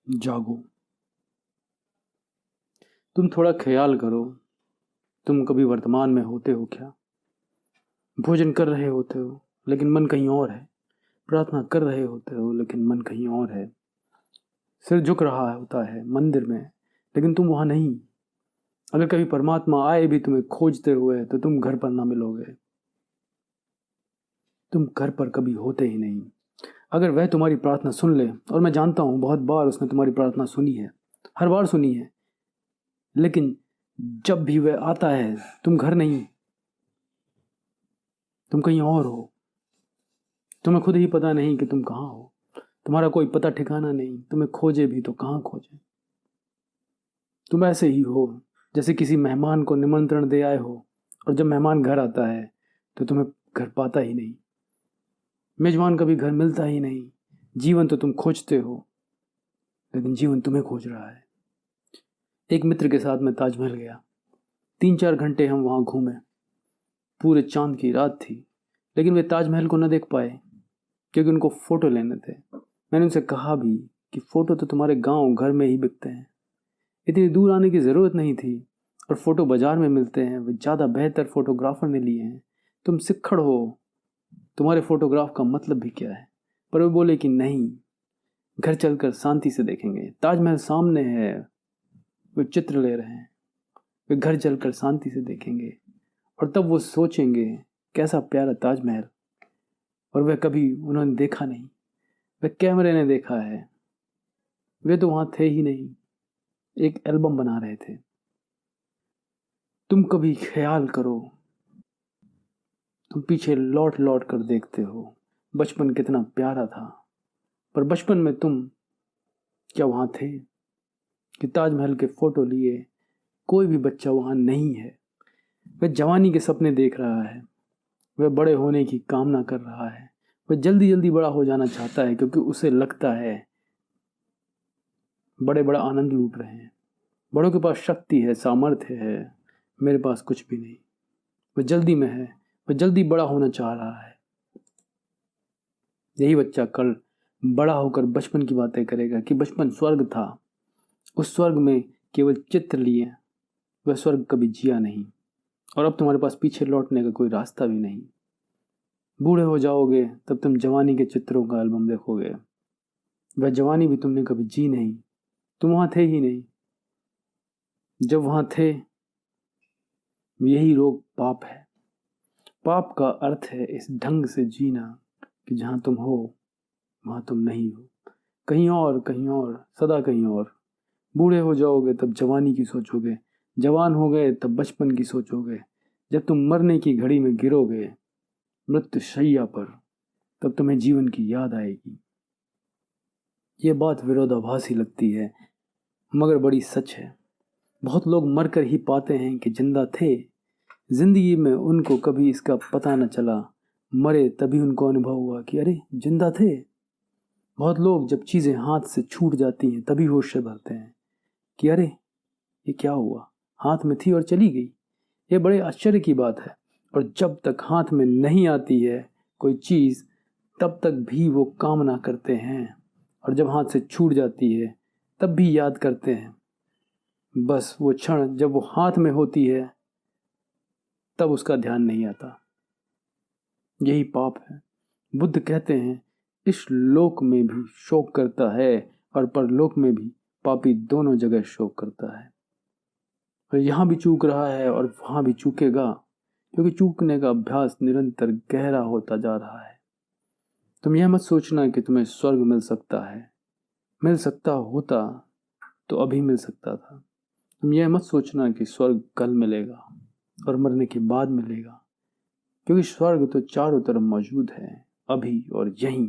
जागो। तुम थोड़ा ख्याल करो, तुम कभी वर्तमान में होते हो क्या? भोजन कर रहे होते हो लेकिन मन कहीं और है। प्रार्थना कर रहे होते हो लेकिन मन कहीं और है। सिर झुक रहा होता है मंदिर में, लेकिन तुम वहां नहीं। अगर कभी परमात्मा आए भी तुम्हें खोजते हुए तो तुम घर पर ना मिलोगे। तुम घर पर कभी होते ही नहीं। अगर वह तुम्हारी प्रार्थना सुन ले, और मैं जानता हूं बहुत बार उसने तुम्हारी प्रार्थना सुनी है, हर बार सुनी है, लेकिन जब भी वह आता है तुम घर नहीं, तुम कहीं और हो। तुम्हें खुद ही पता नहीं कि तुम कहाँ हो। तुम्हारा कोई पता ठिकाना नहीं, तुम्हें खोजे भी तो कहाँ खोजे। तुम ऐसे ही हो जैसे किसी मेहमान को निमंत्रण दे आए हो, और जब मेहमान घर आता है तो तुम्हें घर पाता ही नहीं। मेजबान कभी घर मिलता ही नहीं। जीवन तो तुम खोजते हो, लेकिन जीवन तुम्हें खोज रहा है। एक मित्र के साथ मैं ताजमहल गया। 3-4 घंटे हम वहां घूमे। पूरे चांद की रात थी, लेकिन वे ताजमहल को न देख पाए क्योंकि उनको फोटो लेने थे। मैंने उनसे कहा भी कि फोटो तो तुम्हारे गांव घर में ही बिकते हैं, इतनी दूर आने की ज़रूरत नहीं थी। और फोटो बाजार में मिलते हैं, वे ज़्यादा बेहतर फोटोग्राफर ने लिए हैं। तुम सिक्खड़ हो, तुम्हारे फोटोग्राफ का मतलब भी क्या है? पर वे बोले कि नहीं, घर चलकर शांति से देखेंगे। ताजमहल सामने है, वे चित्र ले रहे हैं। वे घर चलकर शांति से देखेंगे और तब वो सोचेंगे कैसा प्यारा ताजमहल। और वह कभी उन्होंने देखा नहीं, वह कैमरे ने देखा है। वे तो वहां थे ही नहीं, एक एल्बम बना रहे थे। तुम कभी ख्याल करो, तुम पीछे लौट लौट कर देखते हो बचपन कितना प्यारा था। पर बचपन में तुम क्या वहां थे कि ताजमहल के फोटो लिए? कोई भी बच्चा वहां नहीं है। वह जवानी के सपने देख रहा है, वह बड़े होने की कामना कर रहा है। वह जल्दी जल्दी बड़ा हो जाना चाहता है क्योंकि उसे लगता है बड़े बड़ा आनंद लूट रहे हैं। बड़ों के पास शक्ति है, सामर्थ्य है, मेरे पास कुछ भी नहीं। वह जल्दी में है, वह जल्दी बड़ा होना चाह रहा है। यही बच्चा कल बड़ा होकर बचपन की बातें करेगा कि बचपन स्वर्ग था, उस स्वर्ग में केवल चित्र लिए, वह स्वर्ग कभी जिया नहीं। और अब तुम्हारे पास पीछे लौटने का कोई रास्ता भी नहीं। बूढ़े हो जाओगे तब तुम जवानी के चित्रों का एल्बम देखोगे। वह जवानी भी तुमने कभी जी नहीं, तुम वहां थे ही नहीं। जब वहां थे, यही रोग पाप है। पाप का अर्थ है इस ढंग से जीना कि जहां तुम हो वहां तुम नहीं हो, कहीं और, कहीं और, सदा कहीं और। बूढ़े हो जाओगे तब जवानी की सोचोगे, जवान हो गए तब बचपन की सोचोगे। जब तुम मरने की घड़ी में गिरोगे मृत्यु शैया पर, तब तुम्हें जीवन की याद आएगी। ये बात विरोधाभासी लगती है, मगर बड़ी सच है। बहुत लोग मरकर ही पाते हैं कि जिंदा थे। जिंदगी में उनको कभी इसका पता न चला, मरे तभी उनको अनुभव हुआ कि अरे जिंदा थे। बहुत लोग जब चीजें हाथ से छूट जाती हैं तभी होश से भरते हैं कि अरे ये क्या हुआ, हाथ में थी और चली गई। ये बड़े आश्चर्य की बात है। और जब तक हाथ में नहीं आती है कोई चीज, तब तक भी वो कामना करते हैं, और जब हाथ से छूट जाती है तब भी याद करते हैं। बस वो क्षण जब वो हाथ में होती है तब उसका ध्यान नहीं आता। यही पाप है। बुद्ध कहते हैं इस लोक में भी शोक करता है और परलोक में भी पापी दोनों जगह शोक करता है। और यहाँ भी चूक रहा है और वहां भी चूकेगा, क्योंकि चूकने का अभ्यास निरंतर गहरा होता जा रहा है। तुम यह मत सोचना कि तुम्हें स्वर्ग मिल सकता है। मिल सकता होता तो अभी मिल सकता था। तुम यह मत सोचना कि स्वर्ग कल मिलेगा और मरने के बाद मिलेगा, क्योंकि स्वर्ग तो चारों तरफ मौजूद है, अभी और यहीं।